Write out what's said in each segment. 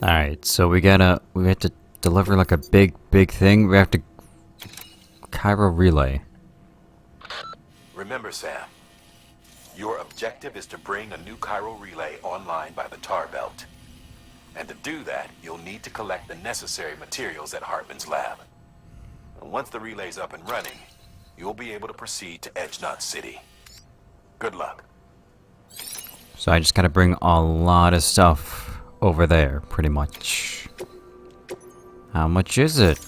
Alright, so we have to deliver like a big thing. We have to Cairo relay. Remember, Sam, your objective is to bring a new Cairo relay online by the tar belt. And to do that, you'll need to collect the necessary materials at Hartman's lab. And once the relay's up and running, you'll be able to proceed to Edge Knot City. Good luck. So I just gotta bring a lot of stuff over there, pretty much. How much is it?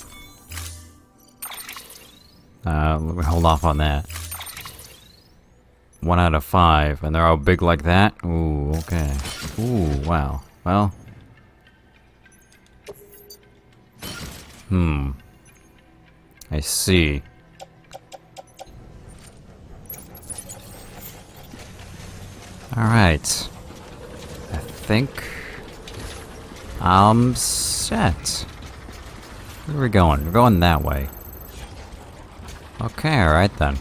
Let me hold off on that. 1 out of 5, and they're all big like that? Ooh, okay. Ooh, wow. Well. I see. Alright. I think I'm set. Where are we going? We're going that way. Okay, alright then.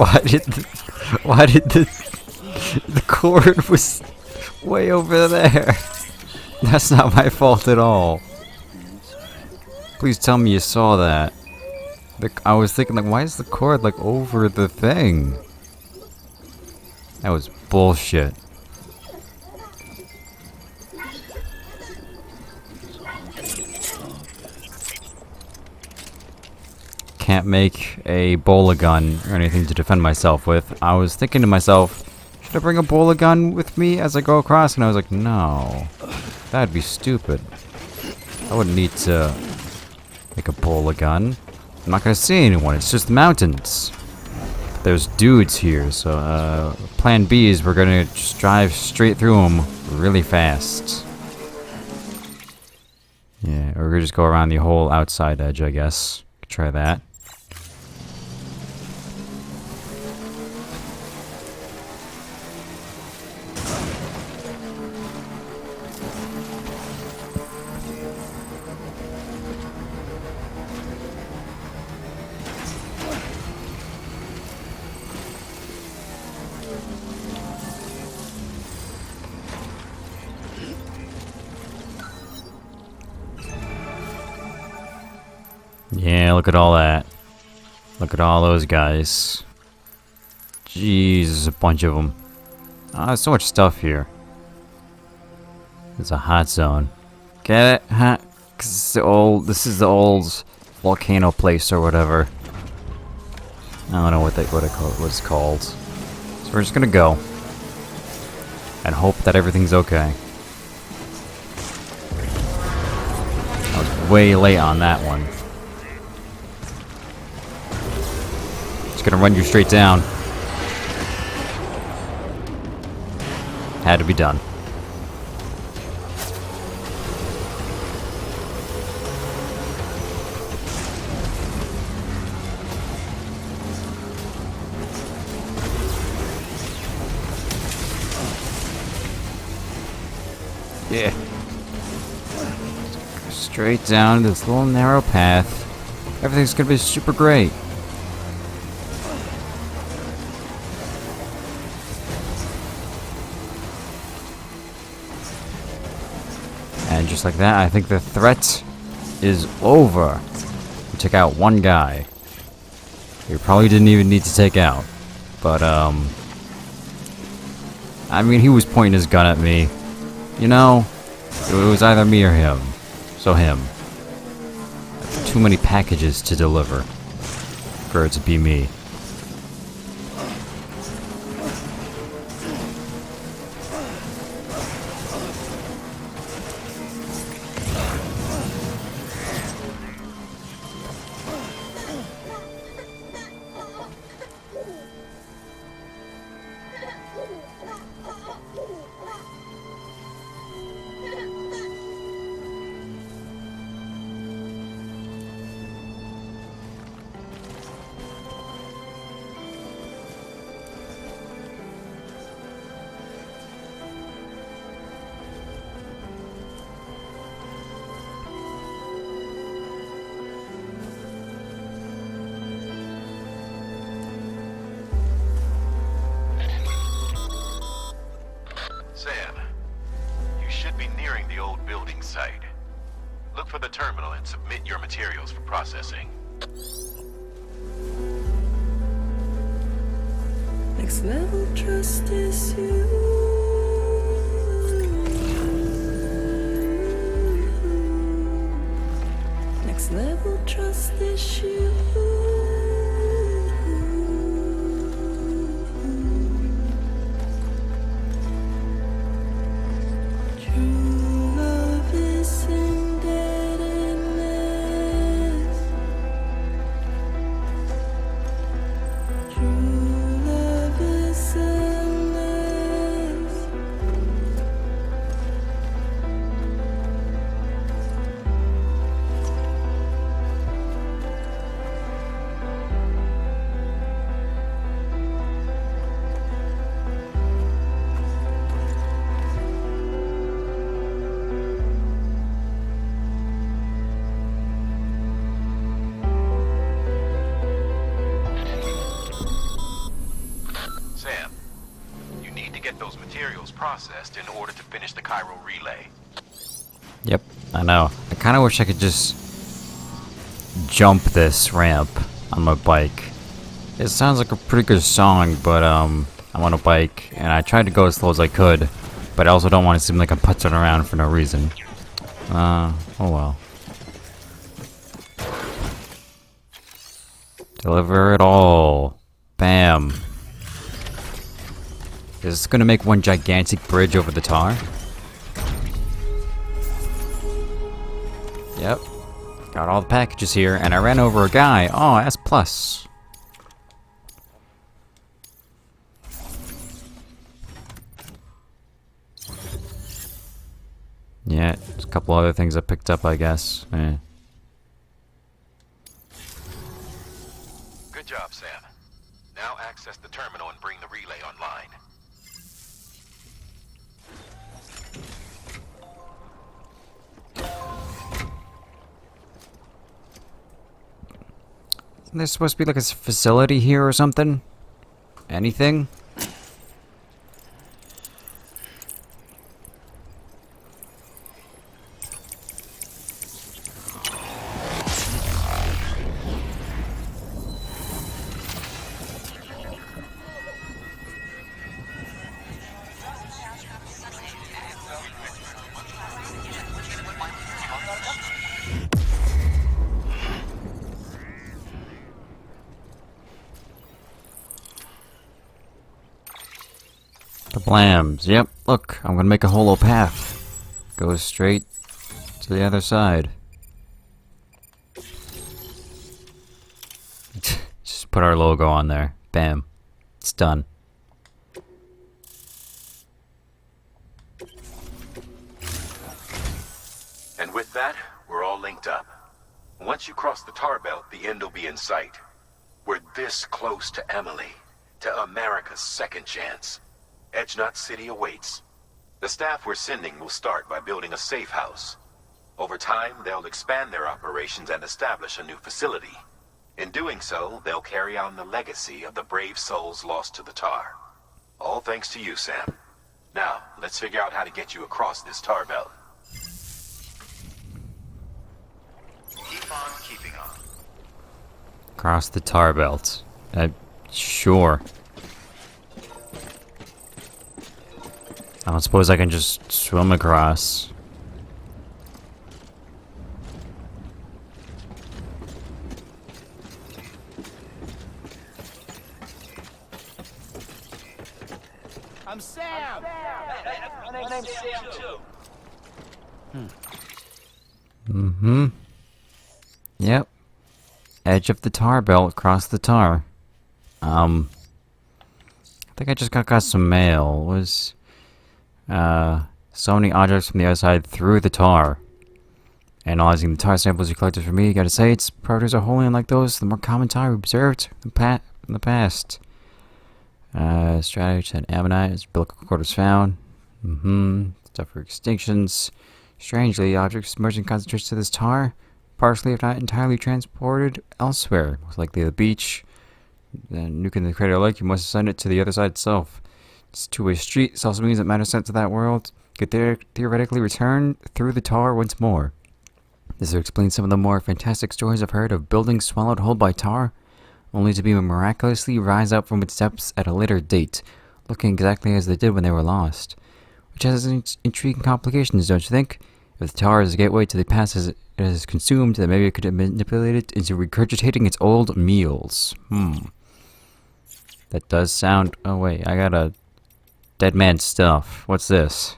Why did the cord was way over there? That's not my fault at all. Please tell me you saw that. I was thinking, like, why is the cord, like, over the thing? That was bullshit. Can't make a bowler gun or anything to defend myself with. I was thinking to myself, should I bring a bowler gun with me as I go across? And I was like, no. That'd be stupid. I wouldn't need to make a bowler gun. I'm not gonna see anyone, it's just the mountains. There's dudes here, so plan B is we're gonna just drive straight through them really fast. Yeah, or we're gonna just go around the whole outside edge, I guess. Could try that. Yeah, look at all that. Look at all those guys. Jeez, a bunch of them. Oh, there's so much stuff here. It's a hot zone. Get it? Huh? 'Cause it's the old, this is the old volcano place or whatever. I don't know what it's called. So we're just gonna go. And hope that everything's okay. I was way late on that one. Just gonna run you straight down. Had to be done. Yeah. Straight down this little narrow path. Everything's gonna be super great. And just like that, I think the threat is over. We took out one guy. We probably didn't even need to take out. But, I mean, he was pointing his gun at me. You know, it was either me or him. So him. Too many packages to deliver for it to be me. Sam, you should be nearing the old building site. Look for the terminal and submit your materials for processing. Next level trust is you. Next level trust is you. True love is indebtedness. True love is endless. to get those materials processed in order to finish the Cairo relay. Yep, I know. I kind of wish I could just jump this ramp on my bike. It sounds like a pretty good song, but I'm on a bike, and I tried to go as slow as I could, but I also don't want to seem like I'm putzing around for no reason. Oh well. Deliver it all. Bam. Is this gonna make one gigantic bridge over the tar? Yep. Got all the packages here, and I ran over a guy. Oh, S plus. Yeah, there's a couple other things I picked up, I guess. Good job, Sam. Now access the terminal and bring the relay online. Isn't there supposed to be like a facility here or something? Anything? The blams. Yep, look, I'm gonna make a holo path. Goes straight to the other side. Just put our logo on there. Bam. It's done. And with that, we're all linked up. Once you cross the tar belt, the end will be in sight. We're this close to Emily, to America's second chance. Edgenut City awaits. The staff we're sending will start by building a safe house. Over time, they'll expand their operations and establish a new facility. In doing so, they'll carry on the legacy of the brave souls lost to the tar. All thanks to you, Sam. Now, let's figure out how to get you across this tar belt. Keep on keeping on. Across the tar belt. Sure. I don't suppose I can just swim across. I'm Sam. My name's Sam too. Mm-hmm. Yep. Edge of the tar belt, across the tar. I think I just got some mail. It was so many objects from the other side through the tar. Analyzing the tar samples you collected for me, you gotta say its properties are wholly unlike those the more common tar we observed in the past. Strategy and ammonite, as umbilical cord was found. Stuff for extinctions. Strangely, objects merging concentrations to this tar, partially if not entirely transported elsewhere. Most likely the beach. Then nuking the crater lake, you must send it to the other side itself. It's a two-way street. This also means that matter sent to that world could theoretically return through the tar once more. This explains some of the more fantastic stories I've heard of buildings swallowed whole by tar, only to be miraculously rise up from its depths at a later date, looking exactly as they did when they were lost. Which has its intriguing complications, don't you think? If the tar is a gateway to the past as it is consumed, then maybe it could manipulate it into regurgitating its old meals. That does sound... Oh wait, I got a... Dead man stuff. What's this?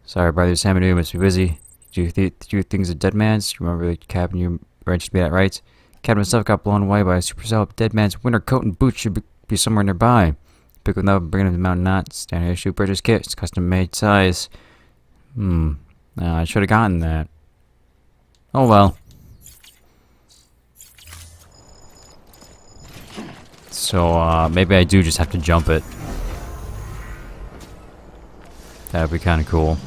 Sorry, brother Sam and you must be busy. Did you do things at Dead Man's? Do you remember the cabin you arranged me at, right? Cabin itself got blown away by a supercell. Dead Man's winter coat and boots should be somewhere nearby. Pick them up and bring them to Mountain Knot. Standard issue British kit. It's custom made size. I should have gotten that. Oh well. So, maybe I do just have to jump it. That'd be kind of cool.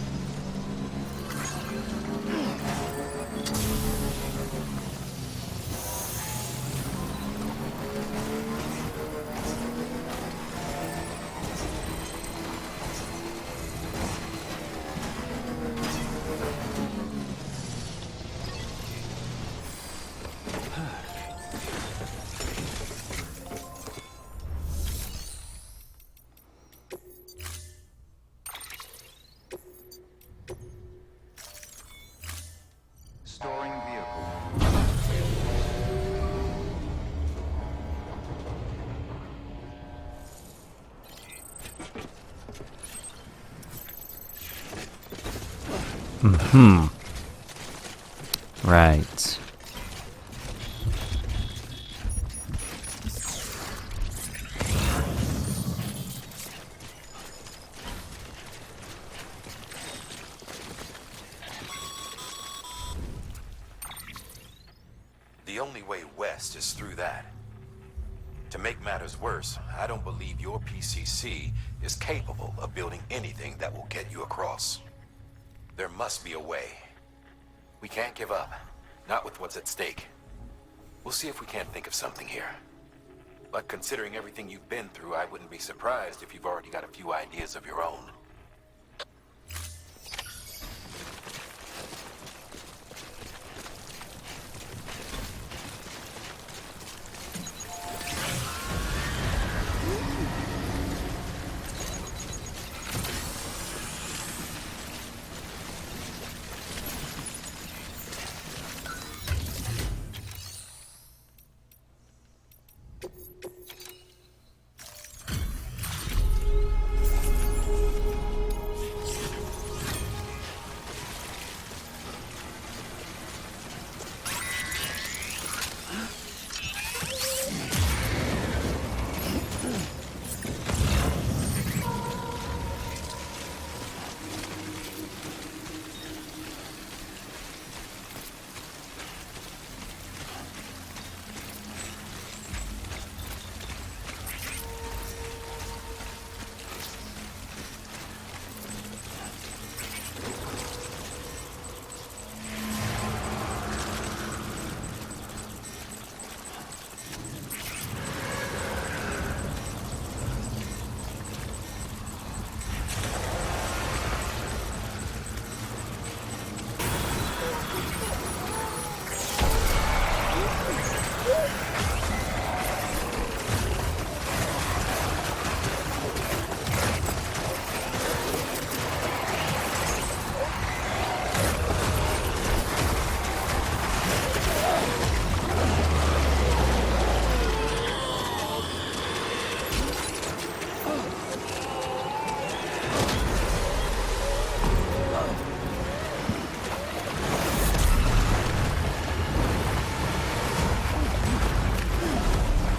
Right. The only way west is through that. To make matters worse, I don't believe your PCC is capable of building anything that will get you across. There must be a way. We can't give up. Not with what's at stake. We'll see if we can't think of something here. But considering everything you've been through, I wouldn't be surprised if you've already got a few ideas of your own.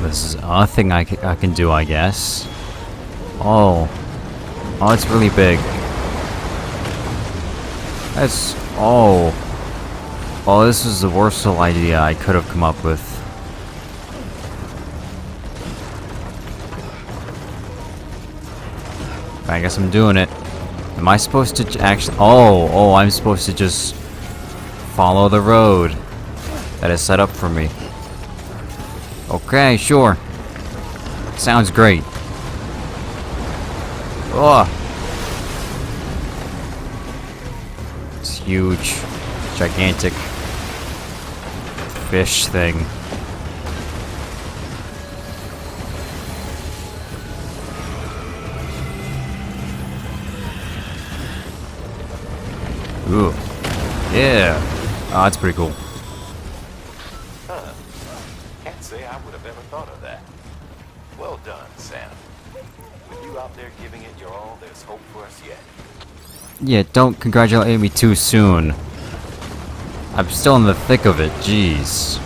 This is a thing I can do, I guess. Oh. Oh, it's really big. That's... Oh. Oh, this is the worst little idea I could have come up with. I guess I'm doing it. Am I supposed to actually... Oh, I'm supposed to just follow the road that is set up for me. Okay, sure. Sounds great. Oh. This huge, gigantic fish thing. Ooh. Yeah. Oh, that's pretty cool. Can't say I would have ever thought of that. Well done, Sam. With you out there giving it your all, there's hope for us yet. Yeah, don't congratulate me too soon. I'm still in the thick of it, jeez.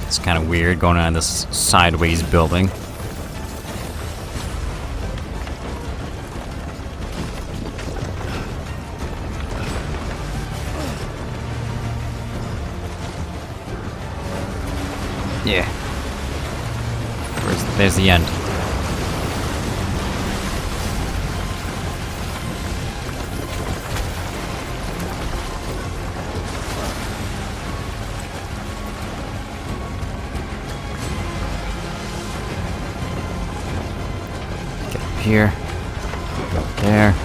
It's kind of weird going on this sideways building. Yeah. There's the end. Get up here. Go up there.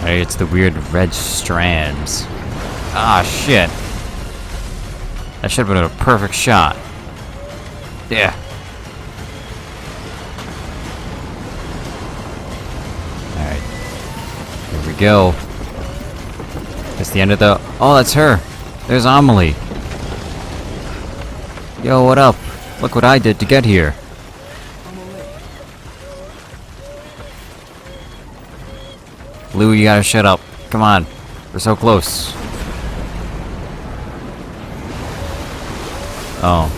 Hey, it's the weird red strands. Ah, shit. That should have been a perfect shot. Yeah. Alright. Here we go. That's the end of the... Oh, that's her. There's Amelie. Yo, what up? Look what I did to get here. Lou, you gotta shut up. Come on. We're so close. Oh.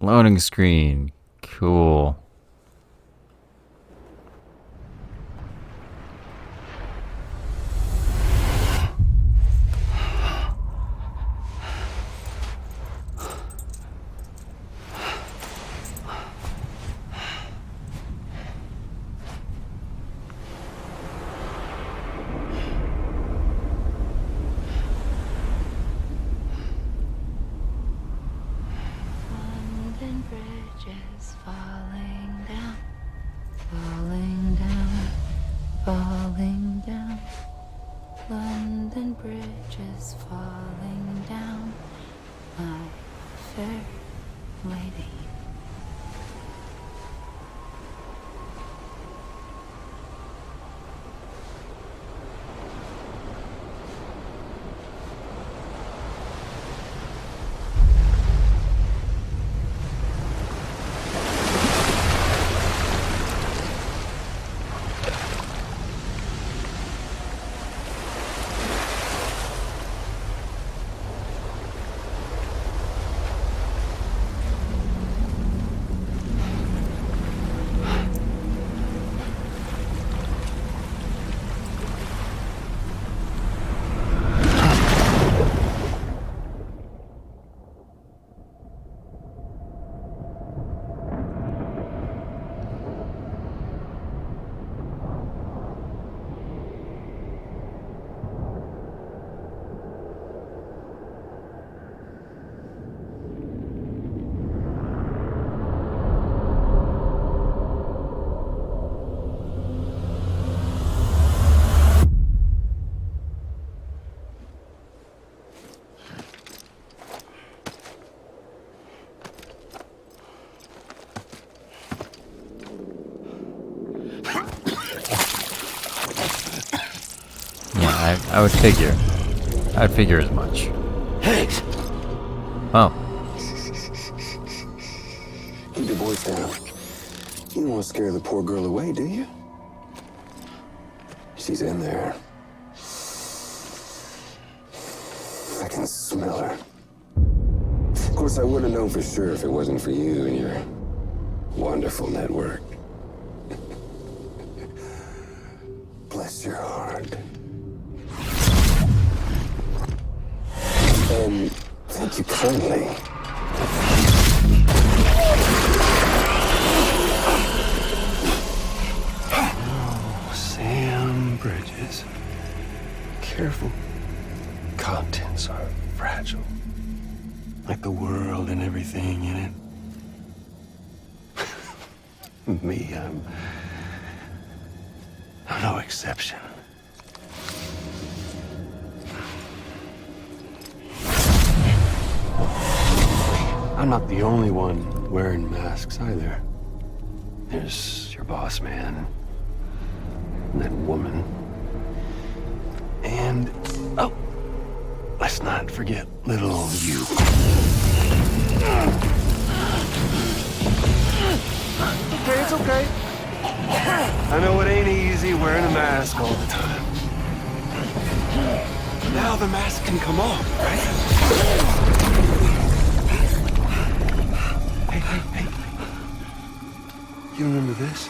Loading screen. Cool. London Bridge is falling down, falling down, falling down. London Bridge is falling down, my fair lady. I would figure. I'd figure as much. Hey! Oh. Keep your voice down. You don't want to scare the poor girl away, do you? She's in there. I can smell her. Of course, I wouldn't know for sure if it wasn't for you and your wonderful network. Bless your heart. And thank you kindly. Oh, Sam Bridges. Careful. Contents are fragile. Like the world and everything in it. Me, I'm no exception. I'm not the only one wearing masks either. There's your boss man, and that woman, and oh, let's not forget little old you. Okay, it's okay. I know it ain't easy wearing a mask all the time. But now the mask can come off, right? Hey. You remember this?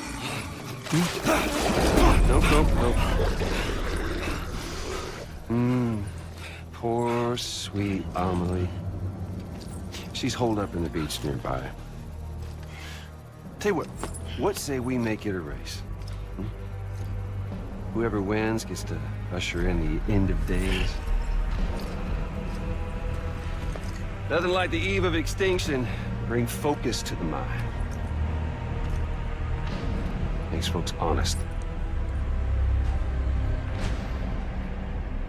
Hmm? Nope. Poor, sweet Amelie. She's holed up in the beach nearby. Tell you what say we make it a race? Whoever wins gets to usher in the end of days. Nothing like the eve of extinction. Bring focus to the mind. Makes folks honest.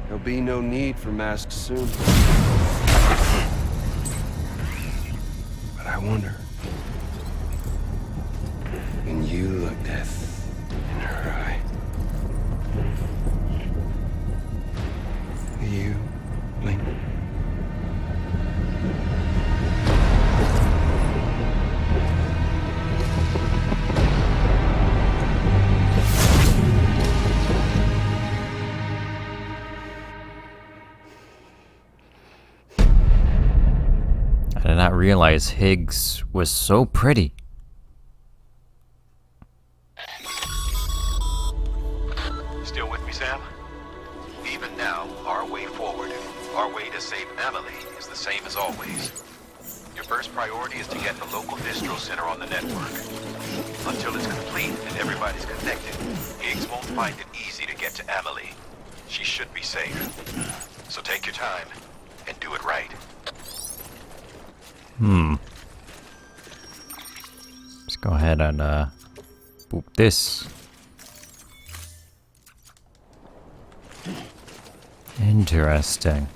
There'll be no need for masks soon. But I wonder, when you look death in her eye, will you blink? I did not realize Higgs was so pretty. Still with me, Sam? Even now, our way forward, our way to save Emily, is the same as always. Your first priority is to get the local distro center on the network. Until it's complete and everybody's connected, Higgs won't find it easy to get to Emily. She should be safe. So take your time and do it right. Let's go ahead and boop this. Interesting.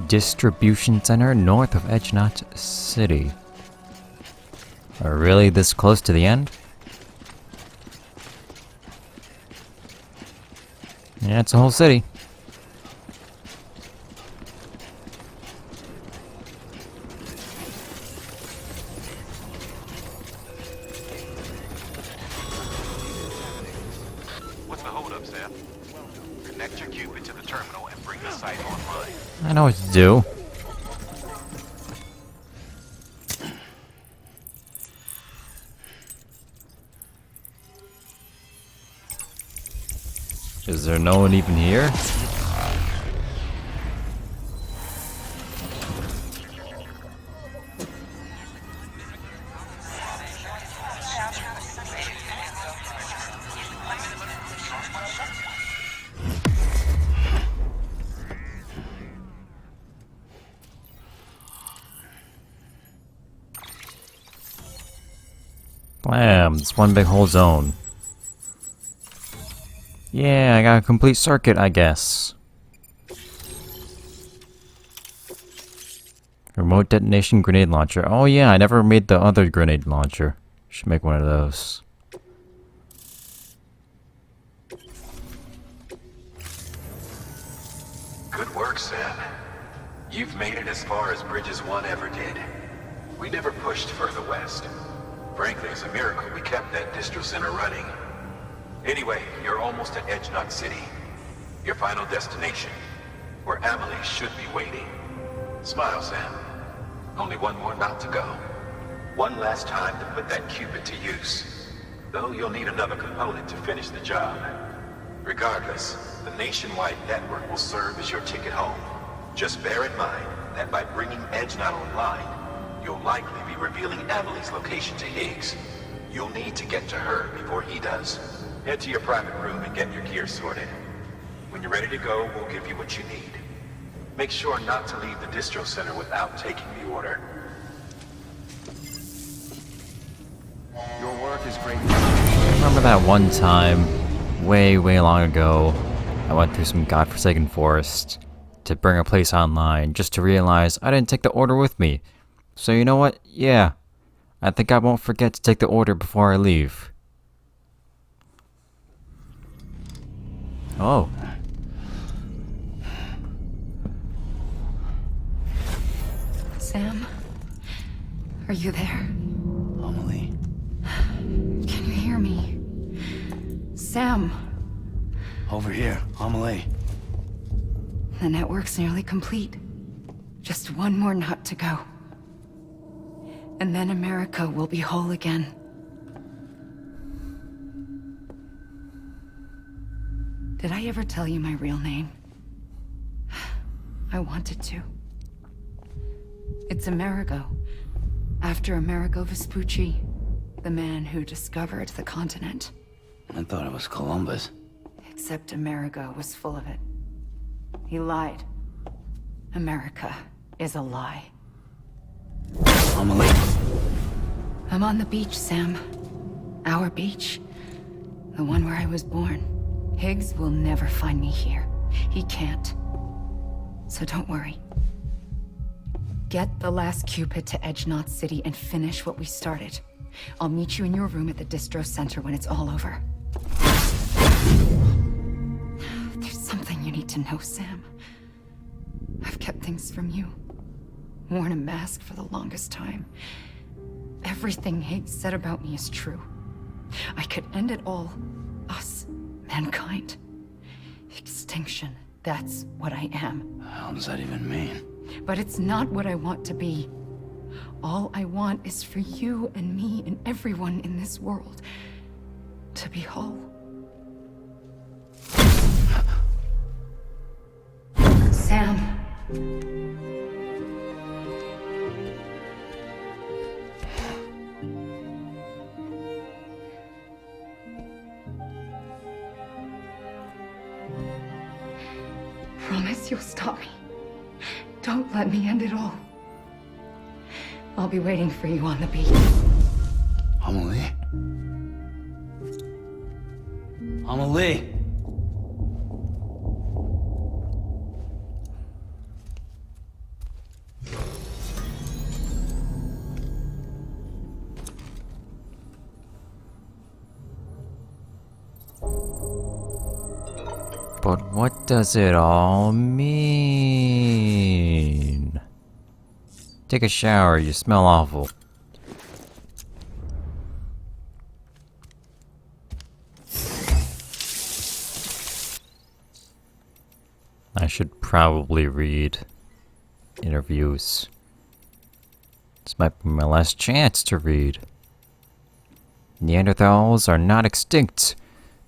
Distribution center north of Edgenot City. Are really this close to the end? Yeah, it's a whole city. What's the holdup, Sam? Connect your Cupid to the terminal and bring the site online. I know what to do. Is there no one even here? Blam, it's one big whole zone. Yeah, I got a complete circuit, I guess. Remote detonation grenade launcher. Oh yeah, I never made the other grenade launcher. Should make one of those. Good work, Sam. You've made it as far as Bridges 1 ever did. We never pushed further west. Frankly, it's a miracle we kept that distro center running. Anyway, you're almost at Edgenot City. Your final destination, where Amelie should be waiting. Smile, Sam. Only one more knot to go. One last time to put that Cupid to use. Though you'll need another component to finish the job. Regardless, the nationwide network will serve as your ticket home. Just bear in mind that by bringing Edgenot online, you'll likely be revealing Amelie's location to Higgs. You'll need to get to her before he does. Head to your private room and get your gear sorted. When you're ready to go, we'll give you what you need. Make sure not to leave the distro center without taking the order. Your work is great. Remember that one time, way long ago, I went through some godforsaken forest to bring a place online, just to realize I didn't take the order with me. So you know what? Yeah, I think I won't forget to take the order before I leave. Oh. Sam? Are you there? Amelie. Can you hear me? Sam? Over here, Amelie. The network's nearly complete. Just one more nut to go. And then America will be whole again. Did I ever tell you my real name? I wanted to. It's Amerigo. After Amerigo Vespucci, the man who discovered the continent. I thought it was Columbus. Except Amerigo was full of it. He lied. America is a lie. Amelie. I'm on the beach, Sam. Our beach. The one where I was born. Higgs will never find me here. He can't. So don't worry. Get the last Cupid to Edge Knot City and finish what we started. I'll meet you in your room at the distro center when it's all over. There's something you need to know, Sam. I've kept things from you. Worn a mask for the longest time. Everything Higgs said about me is true. I could end it all. Us. Mankind. Extinction. That's what I am. How does that even mean? But it's not what I want to be. All I want is for you and me and everyone in this world to be whole. Sam. Promise you'll stop me. Don't let me end it all. I'll be waiting for you on the beach. Amelie? Amelie! But what does it all mean? Take a shower, you smell awful. I should probably read interviews. This might be my last chance to read. Neanderthals are not extinct.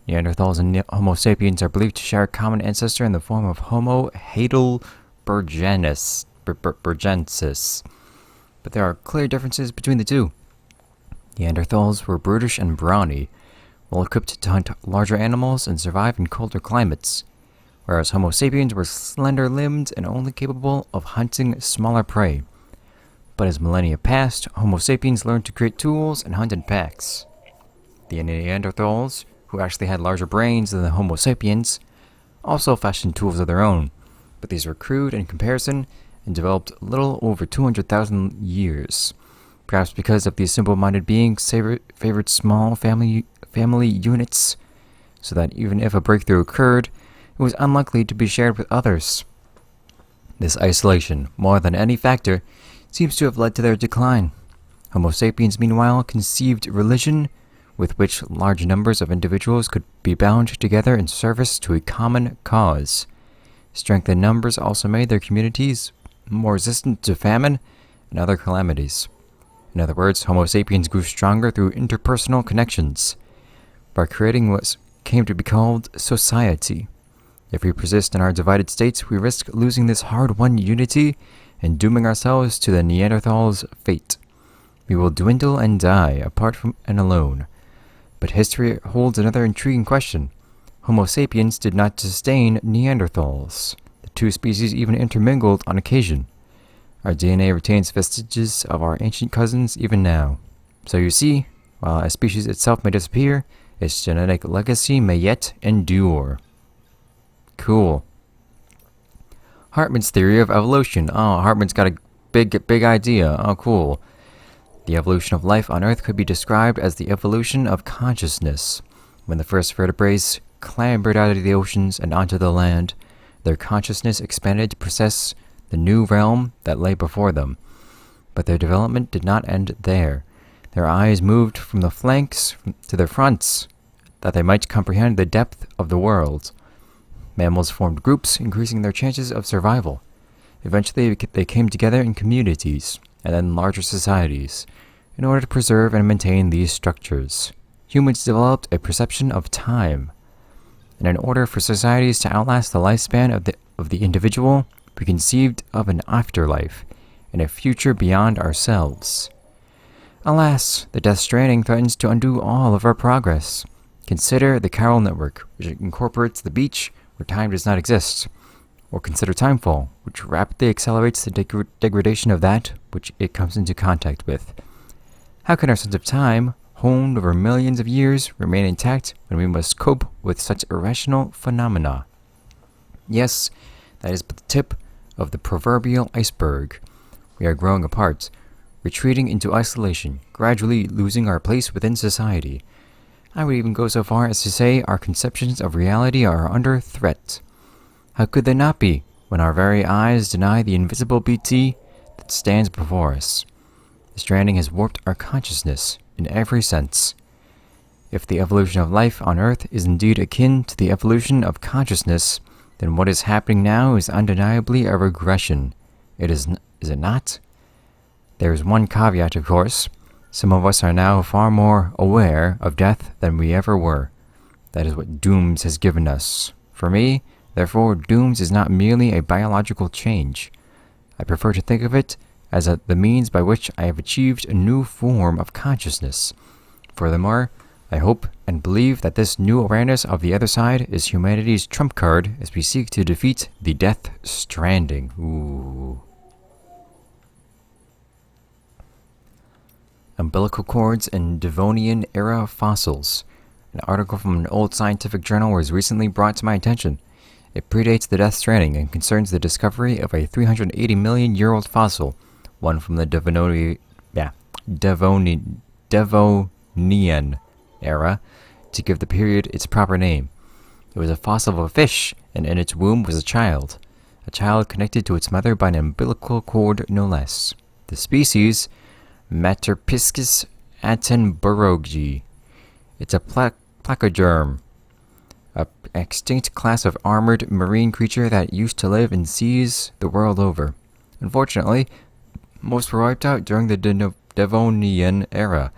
Neanderthals and Homo sapiens are believed to share a common ancestor in the form of Homo heidelbergensis. But there are clear differences between the two. Neanderthals were brutish and brawny, well equipped to hunt larger animals and survive in colder climates, whereas Homo sapiens were slender-limbed and only capable of hunting smaller prey. But as millennia passed, Homo sapiens learned to create tools and hunt in packs. The Neanderthals, who actually had larger brains than the Homo sapiens, also fashioned tools of their own, but these were crude in comparison and developed little over 200,000 years. Perhaps because of these simple-minded beings favored small family units, so that even if a breakthrough occurred, it was unlikely to be shared with others. This isolation, more than any factor, seems to have led to their decline. Homo sapiens, meanwhile, conceived religion, with which large numbers of individuals could be bound together in service to a common cause. Strength in numbers also made their communities more resistant to famine and other calamities. In other words, Homo sapiens grew stronger through interpersonal connections, by creating what came to be called society. If we persist in our divided states, we risk losing this hard-won unity and dooming ourselves to the Neanderthals' fate. We will dwindle and die, apart from and alone. But history holds another intriguing question. Homo sapiens did not sustain Neanderthals. The two species even intermingled on occasion. Our DNA retains vestiges of our ancient cousins even now. So you see, while a species itself may disappear, its genetic legacy may yet endure. Cool. Hartman's theory of evolution. Oh, Hartman's got a big idea. Oh, cool. The evolution of life on Earth could be described as the evolution of consciousness. When the first vertebrates clambered out of the oceans and onto the land, their consciousness expanded to possess the new realm that lay before them. But their development did not end there. Their eyes moved from the flanks to the fronts, that they might comprehend the depth of the world. Mammals formed groups, increasing their chances of survival. Eventually, they came together in communities, and then larger societies, in order to preserve and maintain these structures. Humans developed a perception of time. And in order for societies to outlast the lifespan of the individual, we conceived of an afterlife, and a future beyond ourselves. Alas, the Death Stranding threatens to undo all of our progress. Consider the chiral network, which incorporates the beach where time does not exist. Or consider timefall, which rapidly accelerates the degradation of that which it comes into contact with. How can our sense of time, honed over millions of years, remain intact when we must cope with such irrational phenomena? Yes, that is but the tip of the proverbial iceberg. We are growing apart, retreating into isolation, gradually losing our place within society. I would even go so far as to say our conceptions of reality are under threat. How could they not be, when our very eyes deny the invisible BT that stands before us? The Stranding has warped our consciousness in every sense. If the evolution of life on Earth is indeed akin to the evolution of consciousness, then what is happening now is undeniably a regression. Is it not? There is one caveat, of course. Some of us are now far more aware of death than we ever were. That is what Dooms has given us. For me, therefore, Dooms is not merely a biological change. I prefer to think of it as the means by which I have achieved a new form of consciousness. Furthermore, I hope and believe that this new awareness of the other side is humanity's trump card as we seek to defeat the Death Stranding. Ooh. Umbilical cords and Devonian-era fossils. An article from an old scientific journal was recently brought to my attention. It predates the Death Stranding and concerns the discovery of a 380 million-year-old fossil, one from the Devonian era, to give the period its proper name. It was a fossil of a fish, and in its womb was a child connected to its mother by an umbilical cord no less. The species, Materpiscus attenboroughi. It's a placoderm, an extinct class of armored marine creature that used to live in seas the world over. Unfortunately, most were wiped out during the Devonian era,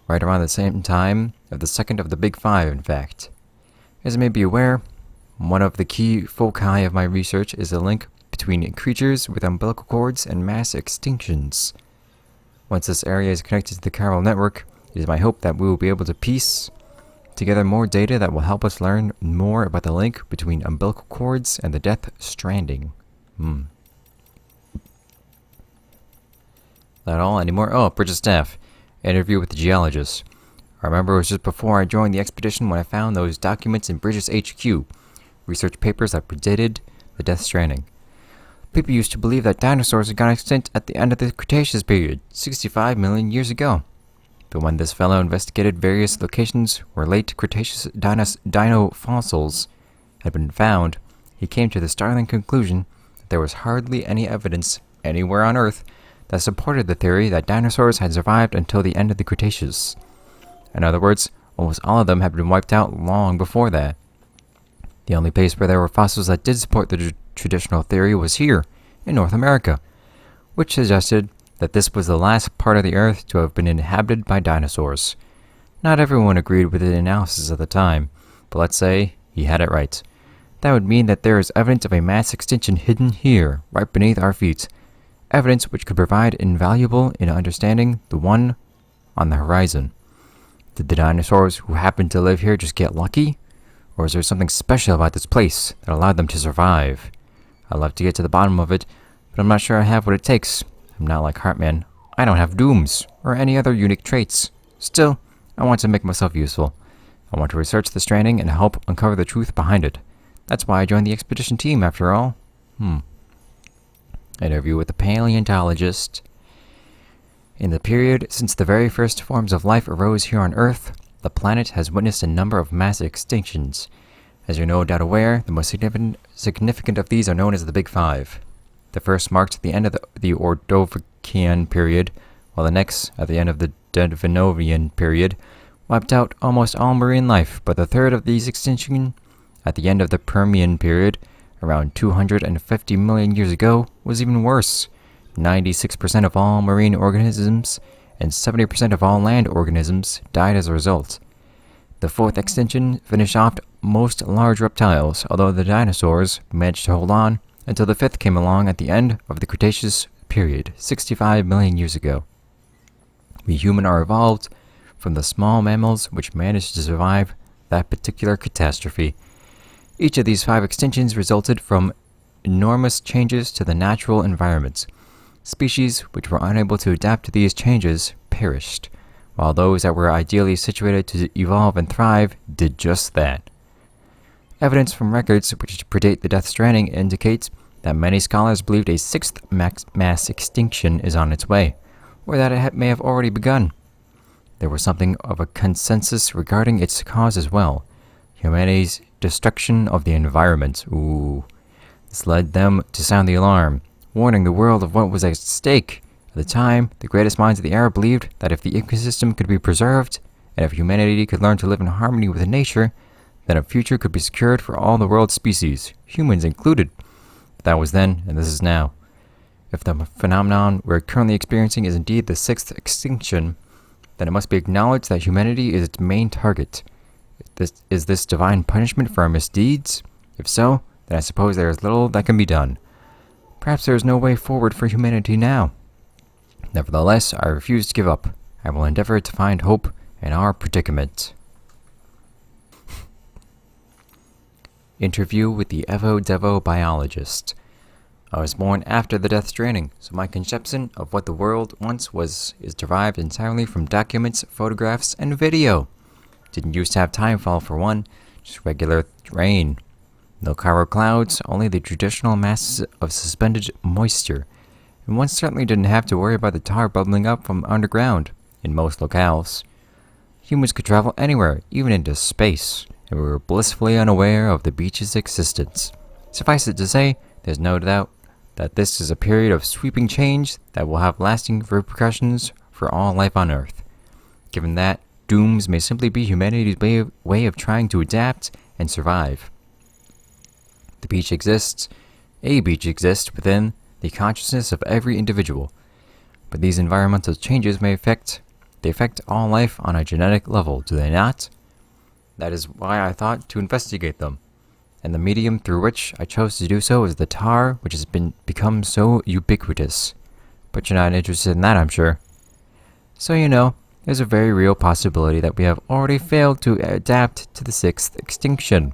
right around the same time of the second of the Big Five, in fact. As you may be aware, one of the key foci of my research is the link between creatures with umbilical cords and mass extinctions. Once this area is connected to the chiral network, it is my hope that we will be able to piece together more data that will help us learn more about the link between umbilical cords and the Death Stranding. That all? Any more? Oh, Bridge of Staff. Interview with the geologist. I remember it was just before I joined the expedition when I found those documents in Bridges HQ, research papers that predated the Death Stranding. People used to believe that dinosaurs had gone extinct at the end of the Cretaceous period, 65 million years ago. But when this fellow investigated various locations where late Cretaceous dino fossils had been found, he came to the startling conclusion that there was hardly any evidence anywhere on Earth that supported the theory that dinosaurs had survived until the end of the Cretaceous. In other words, almost all of them had been wiped out long before that. The only place where there were fossils that did support the traditional theory was here, in North America, which suggested that this was the last part of the Earth to have been inhabited by dinosaurs. Not everyone agreed with the analysis at the time, but let's say he had it right. That would mean that there is evidence of a mass extinction hidden here, right beneath our feet. Evidence which could provide invaluable in understanding the one on the horizon. Did the dinosaurs who happened to live here just get lucky? Or is there something special about this place that allowed them to survive? I'd love to get to the bottom of it, but I'm not sure I have what it takes. I'm not like Hartman. I don't have dooms, or any other unique traits. Still, I want to make myself useful. I want to research the Stranding and help uncover the truth behind it. That's why I joined the expedition team, after all. Interview with the paleontologist. In the period since the very first forms of life arose here on Earth, the planet has witnessed a number of mass extinctions. As you're no doubt aware, the most significant of these are known as the Big Five. The first marked the end of the Ordovician period, while the next, at the end of the Devonian period, wiped out almost all marine life, but the third of these extinction at the end of the Permian period, around 250 million years ago, was even worse. 96% of all marine organisms and 70% of all land organisms died as a result. The fourth extinction finished off most large reptiles, although the dinosaurs managed to hold on until the fifth came along at the end of the Cretaceous period, 65 million years ago. We humans are evolved from the small mammals which managed to survive that particular catastrophe. Each of these 5 extinctions resulted from enormous changes to the natural environment. Species which were unable to adapt to these changes perished, while those that were ideally situated to evolve and thrive did just that. Evidence from records which predate the Death Stranding indicates that many scholars believed a 6th mass extinction is on its way, or that it may have already begun. There was something of a consensus regarding its cause as well: humanity's destruction of the environment. This led them to sound the alarm, warning the world of what was at stake. At the time, the greatest minds of the era believed that if the ecosystem could be preserved, and if humanity could learn to live in harmony with nature, then a future could be secured for all the world's species, humans included. But that was then, and this is now. If the phenomenon we're currently experiencing is indeed the 6th extinction, then it must be acknowledged that humanity is its main target. Is this divine punishment for our misdeeds? If so, then I suppose there is little that can be done. Perhaps there is no way forward for humanity now. Nevertheless, I refuse to give up. I will endeavor to find hope in our predicament. Interview with the Evo Devo biologist. I was born after the Death Stranding, so my conception of what the world once was is derived entirely from documents, photographs, and video. Didn't used to have timefall for one, just regular rain. No Cairo clouds, only the traditional masses of suspended moisture. And one certainly didn't have to worry about the tar bubbling up from underground, in most locales. Humans could travel anywhere, even into space, and we were blissfully unaware of the beach's existence. Suffice it to say, there's no doubt that this is a period of sweeping change that will have lasting repercussions for all life on Earth. Given that, dooms may simply be humanity's way of trying to adapt and survive. A beach exists within the consciousness of every individual, but these environmental changes affect all life on a genetic level, do they not? That is why I thought to investigate them, and the medium through which I chose to do so is the tar, which has become so ubiquitous. But you're not interested in that, I'm sure. So there's a very real possibility that we have already failed to adapt to the 6th extinction,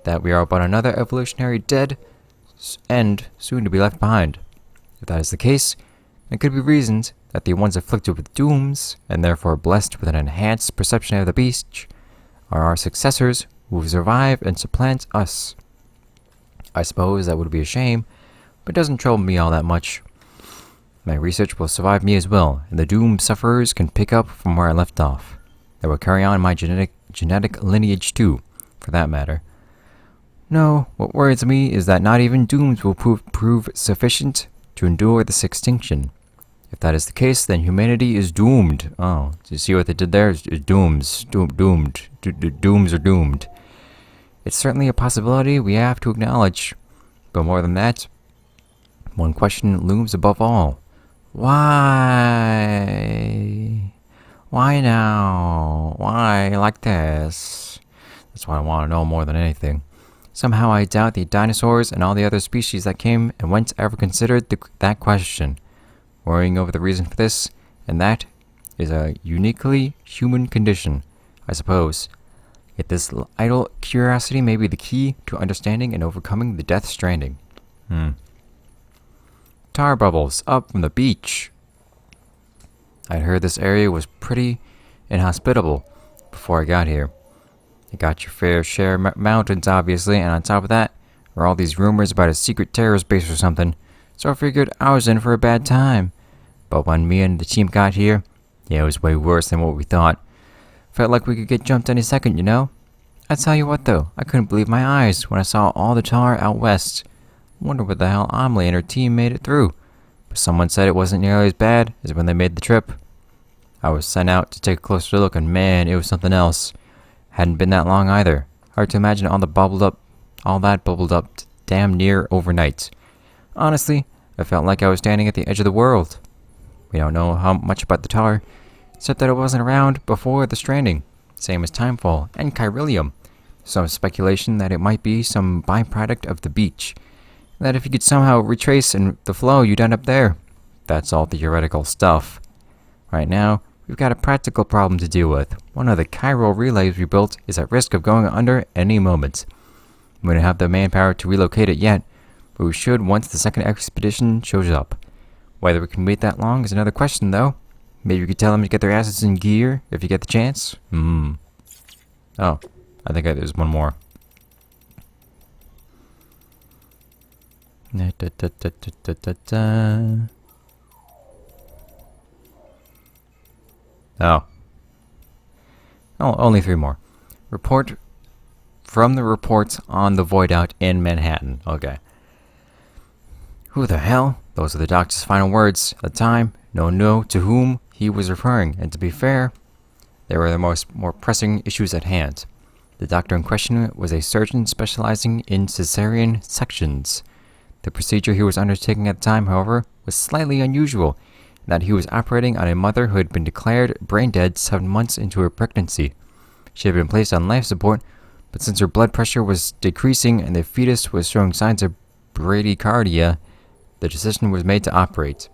that we are but another evolutionary dead end soon to be left behind. If that is the case, there could be reasons that the ones afflicted with dooms, and therefore blessed with an enhanced perception of the beach, are our successors who will survive and supplant us. I suppose that would be a shame, but it doesn't trouble me all that much. My research will survive me as well, and the doomed sufferers can pick up from where I left off. They will carry on my genetic lineage too, for that matter. No, what worries me is that not even dooms will prove sufficient to endure this extinction. If that is the case, then humanity is doomed. Oh, do you see what they did there? It's dooms. Doomed. Dooms are doomed. It's certainly a possibility we have to acknowledge. But more than that, one question looms above all. Why? Why now? Why like this? That's what I want to know more than anything. Somehow I doubt the dinosaurs and all the other species that came and went ever considered that question. Worrying over the reason for this and that is a uniquely human condition, I suppose. Yet this idle curiosity may be the key to understanding and overcoming the Death Stranding. Tar bubbles up from the beach. I'd heard this area was pretty inhospitable before I got here. You got your fair share of mountains, obviously, and on top of that, there are all these rumors about a secret terrorist base or something, so I figured I was in for a bad time. But when me and the team got here, it was way worse than what we thought. Felt like we could get jumped any second, I tell you what, though, I couldn't believe my eyes when I saw all the tar out west. Wonder what the hell Amelie and her team made it through. But someone said it wasn't nearly as bad as when they made the trip. I was sent out to take a closer look, and man, it was something else. Hadn't been that long either. Hard to imagine all that bubbled up damn near overnight. Honestly, I felt like I was standing at the edge of the world. We don't know how much about the tar, except that it wasn't around before the Stranding, same as Timefall and Chiralium. Some speculation that it might be some byproduct of the beach, and that if you could somehow retrace the flow, you'd end up there. That's all theoretical stuff. Right now, we've got a practical problem to deal with. One of the chiral relays we built is at risk of going under any moment. We don't have the manpower to relocate it yet, but we should once the second expedition shows up. Whether we can wait that long is another question, though. Maybe we could tell them to get their asses in gear if you get the chance. Oh, I think there's one more. Oh. Oh, only 3 more. Report from the reports on the void out in Manhattan. Okay. Who the hell? Those are the doctor's final words. At the time, no one knew to whom he was referring, and to be fair, they were the more pressing issues at hand. The doctor in question was a surgeon specializing in cesarean sections. The procedure he was undertaking at the time, however, was slightly unusual, in that he was operating on a mother who had been declared brain dead 7 months into her pregnancy. She had been placed on life support, but since her blood pressure was decreasing and the fetus was showing signs of bradycardia, the decision was made to operate.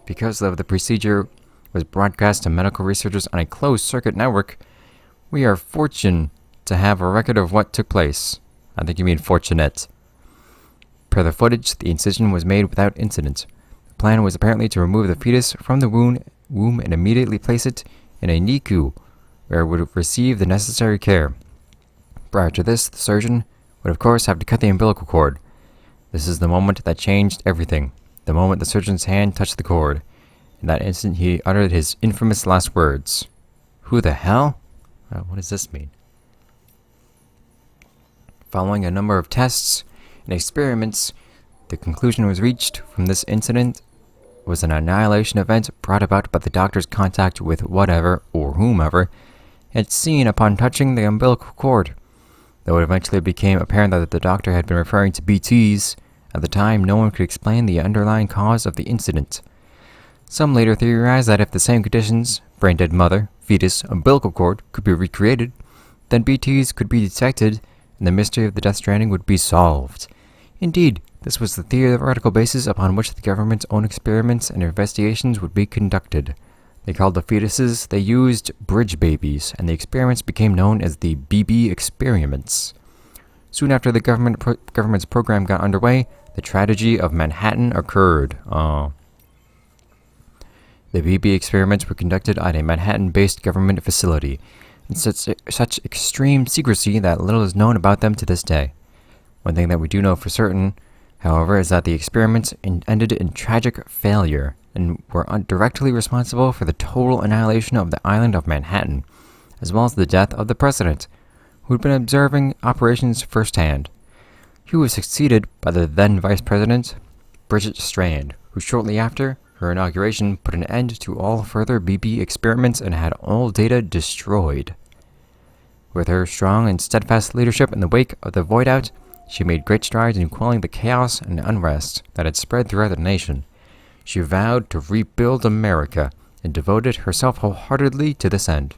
Because of the procedure was broadcast to medical researchers on a closed-circuit network, we are fortunate to have a record of what took place. I think you mean fortunate. Per the footage, the incision was made without incident. The plan was apparently to remove the fetus from the womb and immediately place it in a NICU, where it would receive the necessary care. Prior to this, the surgeon would of course have to cut the umbilical cord. This is the moment that changed everything. The moment the surgeon's hand touched the cord. In that instant, he uttered his infamous last words. Who the hell? What does this mean? Following a number of tests and experiments, the conclusion was reached from this incident was an annihilation event brought about by the doctor's contact with whatever, or whomever, had seen upon touching the umbilical cord. Though it eventually became apparent that the doctor had been referring to BTs, at the time no one could explain the underlying cause of the incident. Some later theorized that if the same conditions, brain-dead mother, fetus, umbilical cord, could be recreated, then BTs could be detected and the mystery of the Death Stranding would be solved. Indeed, this was the theoretical basis upon which the government's own experiments and investigations would be conducted. They called the fetuses they used bridge babies, and the experiments became known as the BB experiments. Soon after the government's program got underway, the tragedy of Manhattan occurred. The BB experiments were conducted at a Manhattan-based government facility, in such extreme secrecy that little is known about them to this day. One thing that we do know for certain, however, is that the experiments ended in tragic failure, and were directly responsible for the total annihilation of the island of Manhattan, as well as the death of the president, who had been observing operations firsthand. He was succeeded by the then Vice President, Bridget Strand, who shortly after her inauguration put an end to all further BB experiments and had all data destroyed. With her strong and steadfast leadership in the wake of the void out, she made great strides in quelling the chaos and unrest that had spread throughout the nation. She vowed to rebuild America and devoted herself wholeheartedly to this end.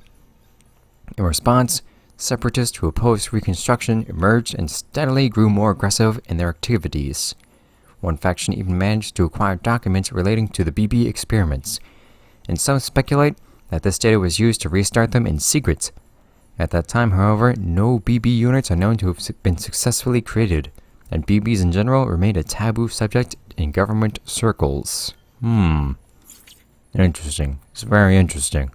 In response, separatists who opposed Reconstruction emerged and steadily grew more aggressive in their activities. One faction even managed to acquire documents relating to the BB experiments, and some speculate that this data was used to restart them in secret. At that time, however, no BB units are known to have been successfully created, and BBs in general remained a taboo subject in government circles. Interesting. It's very interesting.